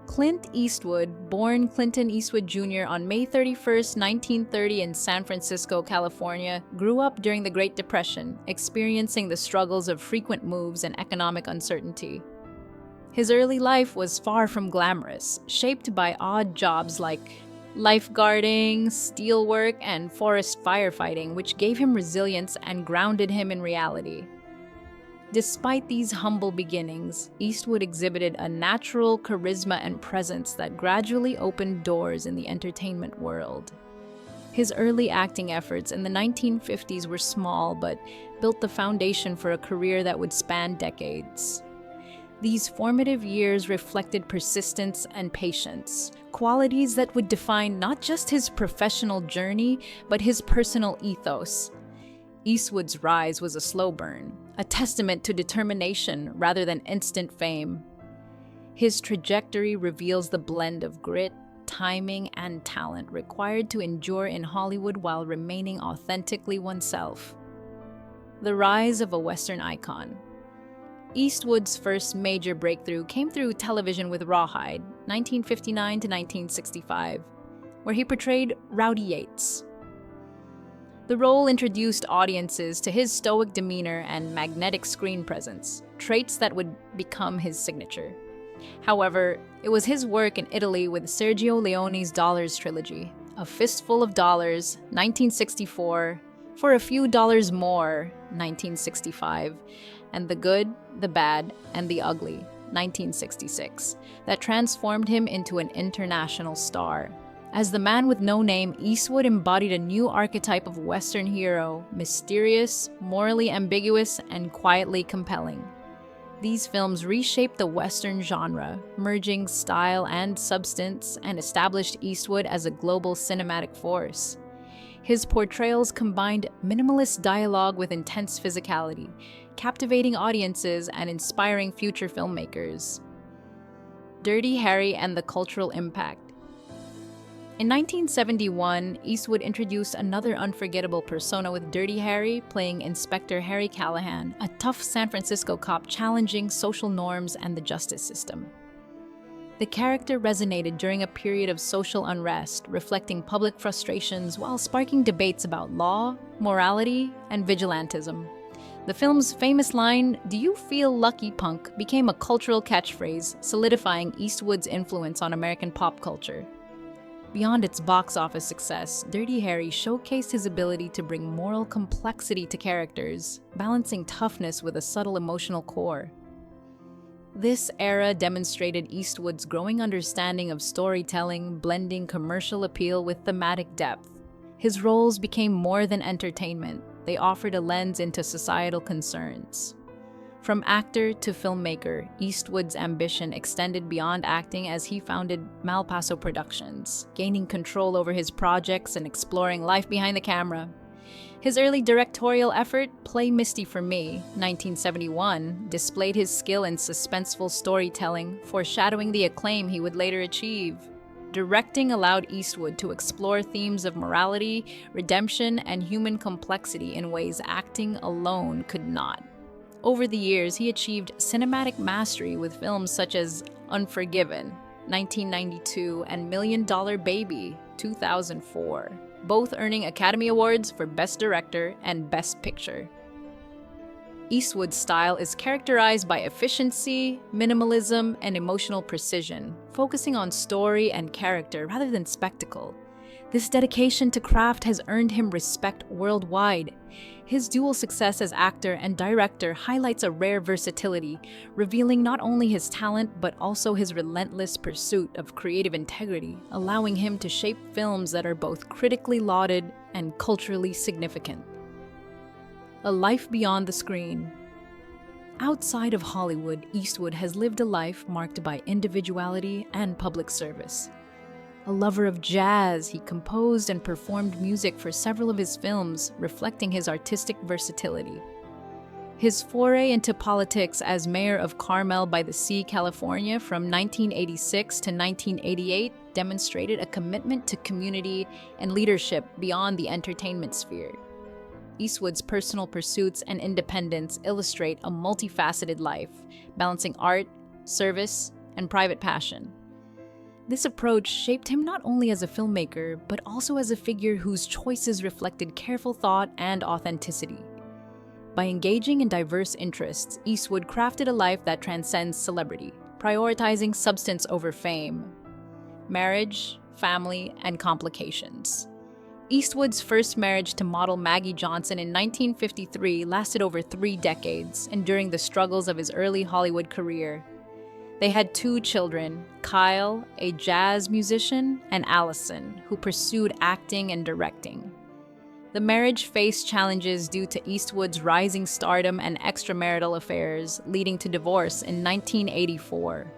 Clint Eastwood, born Clinton Eastwood Jr. on May 31st, 1930 in San Francisco, California, grew up during the Great Depression, experiencing the struggles of frequent moves and economic uncertainty. His early life was far from glamorous, shaped by odd jobs like lifeguarding, steelwork, and forest firefighting, which gave him resilience and grounded him in reality. Despite these humble beginnings, Eastwood exhibited a natural charisma and presence that gradually opened doors in the entertainment world. His early acting efforts in the 1950s were small but built the foundation for a career that would span decades. These formative years reflected persistence and patience, qualities that would define not just his professional journey, but his personal ethos. Eastwood's rise was a slow burn, a testament to determination rather than instant fame. His trajectory reveals the blend of grit, timing, and talent required to endure in Hollywood while remaining authentically oneself. The rise of a Western icon. Eastwood's first major breakthrough came through television with Rawhide, 1959 to 1965, where he portrayed Rowdy Yates. The role introduced audiences to his stoic demeanor and magnetic screen presence, traits that would become his signature. However, it was his work in Italy with Sergio Leone's Dollars trilogy, A Fistful of Dollars, 1964, For a Few Dollars More, 1965, and The Good, the Bad, and the Ugly, 1966, that transformed him into an international star. As the man with no name, Eastwood embodied a new archetype of Western hero, mysterious, morally ambiguous, and quietly compelling. These films reshaped the Western genre, merging style and substance, and established Eastwood as a global cinematic force. His portrayals combined minimalist dialogue with intense physicality, captivating audiences and inspiring future filmmakers. Dirty Harry and the Cultural Impact. In 1971, Eastwood introduced another unforgettable persona with Dirty Harry playing Inspector Harry Callahan, a tough San Francisco cop challenging social norms and the justice system. The character resonated during a period of social unrest, reflecting public frustrations while sparking debates about law, morality, and vigilantism. The film's famous line, "Do you feel lucky, punk?" became a cultural catchphrase, solidifying Eastwood's influence on American pop culture. Beyond its box office success, Dirty Harry showcased his ability to bring moral complexity to characters, balancing toughness with a subtle emotional core. This era demonstrated Eastwood's growing understanding of storytelling, blending commercial appeal with thematic depth. His roles became more than entertainment. They offered a lens into societal concerns. From actor to filmmaker, Eastwood's ambition extended beyond acting as he founded Malpaso Productions, gaining control over his projects and exploring life behind the camera. His early directorial effort, Play Misty for Me, 1971, displayed his skill in suspenseful storytelling, foreshadowing the acclaim he would later achieve. Directing allowed Eastwood to explore themes of morality, redemption, and human complexity in ways acting alone could not. Over the years, he achieved cinematic mastery with films such as Unforgiven, 1992, and Million Dollar Baby, 2004, both earning Academy Awards for Best Director and Best Picture. Eastwood's style is characterized by efficiency, minimalism, and emotional precision, focusing on story and character rather than spectacle. This dedication to craft has earned him respect worldwide. His dual success as actor and director highlights a rare versatility, revealing not only his talent but also his relentless pursuit of creative integrity, allowing him to shape films that are both critically lauded and culturally significant. A life beyond the screen. Outside of Hollywood, Eastwood has lived a life marked by individuality and public service. A lover of jazz, he composed and performed music for several of his films, reflecting his artistic versatility. His foray into politics as mayor of Carmel by the Sea, California from 1986 to 1988 demonstrated a commitment to community and leadership beyond the entertainment sphere. Eastwood's personal pursuits and independence illustrate a multifaceted life, balancing art, service, and private passion. This approach shaped him not only as a filmmaker, but also as a figure whose choices reflected careful thought and authenticity. By engaging in diverse interests, Eastwood crafted a life that transcends celebrity, prioritizing substance over fame, marriage, family, and complications. Eastwood's first marriage to model Maggie Johnson in 1953 lasted over 3 decades, enduring the struggles of his early Hollywood career. They had 2 children, Kyle, a jazz musician, and Allison, who pursued acting and directing. The marriage faced challenges due to Eastwood's rising stardom and extramarital affairs, leading to divorce in 1984.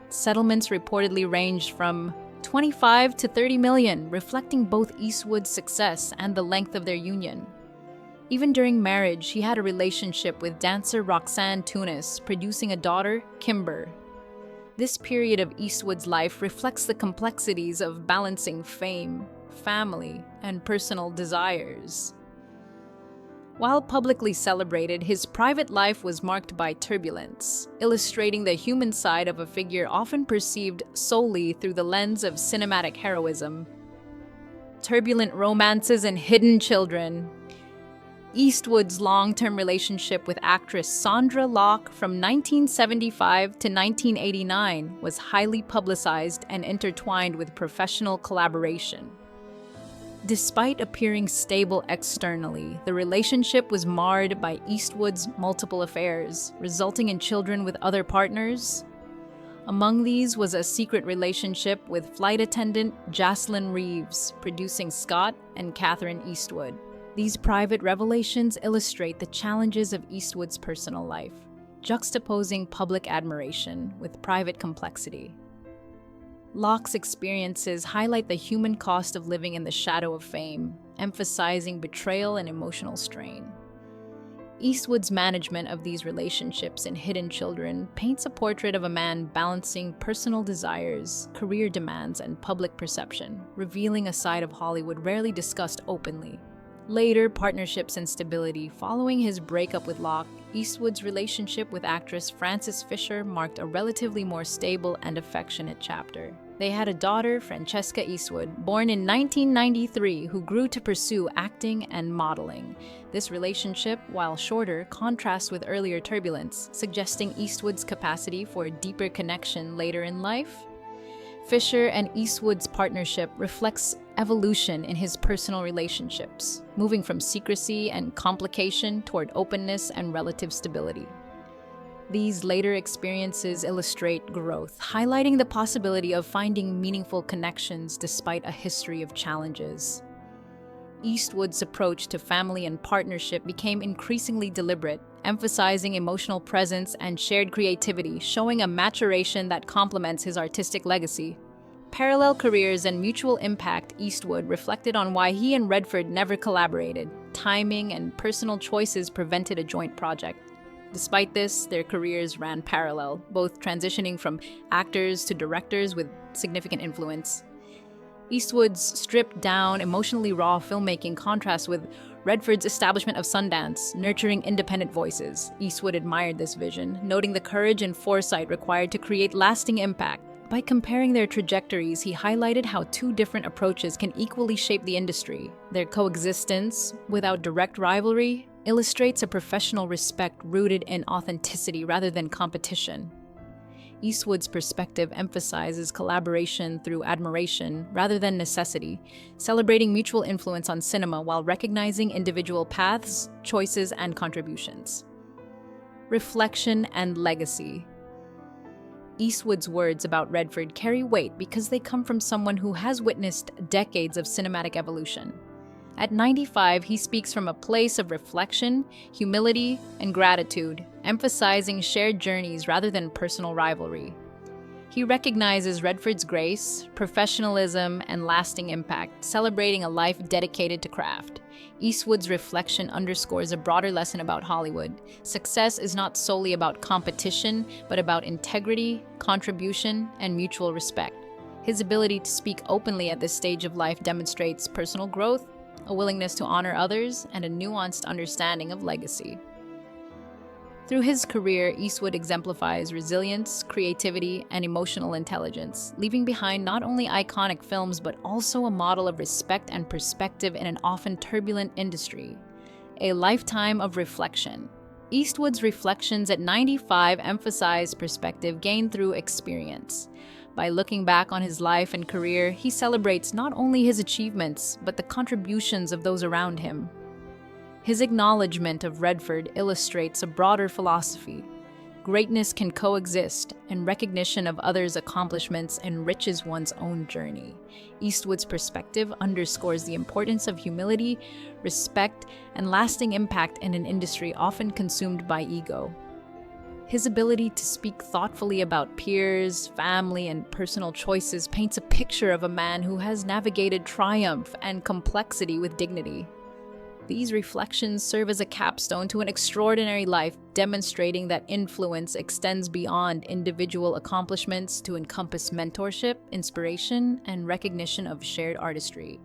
Settlements reportedly ranged from $25 to $30 million, reflecting both Eastwood's success and the length of their union. Even during marriage, he had a relationship with dancer Roxanne Tunis, producing a daughter, Kimber. This period of Eastwood's life reflects the complexities of balancing fame, family, and personal desires. While publicly celebrated, his private life was marked by turbulence, illustrating the human side of a figure often perceived solely through the lens of cinematic heroism. Turbulent romances and hidden children. Eastwood's long-term relationship with actress Sandra Locke from 1975 to 1989 was highly publicized and intertwined with professional collaboration. Despite appearing stable externally, the relationship was marred by Eastwood's multiple affairs, resulting in children with other partners. Among these was a secret relationship with flight attendant Jocelyn Reeves, producing Scott and Catherine Eastwood. These private revelations illustrate the challenges of Eastwood's personal life, juxtaposing public admiration with private complexity. Locke's experiences highlight the human cost of living in the shadow of fame, emphasizing betrayal and emotional strain. Eastwood's management of these relationships and hidden children paints a portrait of a man balancing personal desires, career demands, and public perception, revealing a side of Hollywood rarely discussed openly. Later, partnerships and stability. Following his breakup with Locke, Eastwood's relationship with actress Frances Fisher marked a relatively more stable and affectionate chapter. They had a daughter, Francesca Eastwood, born in 1993, who grew to pursue acting and modeling. This relationship, while shorter, contrasts with earlier turbulence, suggesting Eastwood's capacity for a deeper connection later in life. Fisher and Eastwood's partnership reflects evolution in his personal relationships, moving from secrecy and complication toward openness and relative stability. These later experiences illustrate growth, highlighting the possibility of finding meaningful connections despite a history of challenges. Eastwood's approach to family and partnership became increasingly deliberate, emphasizing emotional presence and shared creativity, showing a maturation that complements his artistic legacy. Parallel careers and mutual impact. Eastwood reflected on why he and Redford never collaborated. Timing and personal choices prevented a joint project. Despite this, their careers ran parallel, both transitioning from actors to directors with significant influence. Eastwood's stripped-down, emotionally raw filmmaking contrasts with Redford's establishment of Sundance, nurturing independent voices. Eastwood admired this vision, noting the courage and foresight required to create lasting impact. By comparing their trajectories, he highlighted how 2 different approaches can equally shape the industry. Their coexistence, without direct rivalry, illustrates a professional respect rooted in authenticity rather than competition. Eastwood's perspective emphasizes collaboration through admiration rather than necessity, celebrating mutual influence on cinema while recognizing individual paths, choices, and contributions. Reflection and legacy. Eastwood's words about Redford carry weight because they come from someone who has witnessed decades of cinematic evolution. At 95, he speaks from a place of reflection, humility, and gratitude, emphasizing shared journeys rather than personal rivalry. He recognizes Redford's grace, professionalism, and lasting impact, celebrating a life dedicated to craft. Eastwood's reflection underscores a broader lesson about Hollywood. Success is not solely about competition, but about integrity, contribution, and mutual respect. His ability to speak openly at this stage of life demonstrates personal growth, a willingness to honor others, and a nuanced understanding of legacy. Through his career, Eastwood exemplifies resilience, creativity, and emotional intelligence, leaving behind not only iconic films but also a model of respect and perspective in an often turbulent industry. A lifetime of reflection. Eastwood's reflections at 95 emphasize perspective gained through experience. By looking back on his life and career, he celebrates not only his achievements, but the contributions of those around him. His acknowledgement of Redford illustrates a broader philosophy. Greatness can coexist, and recognition of others' accomplishments enriches one's own journey. Eastwood's perspective underscores the importance of humility, respect, and lasting impact in an industry often consumed by ego. His ability to speak thoughtfully about peers, family, and personal choices paints a picture of a man who has navigated triumph and complexity with dignity. These reflections serve as a capstone to an extraordinary life, demonstrating that influence extends beyond individual accomplishments to encompass mentorship, inspiration, and recognition of shared artistry.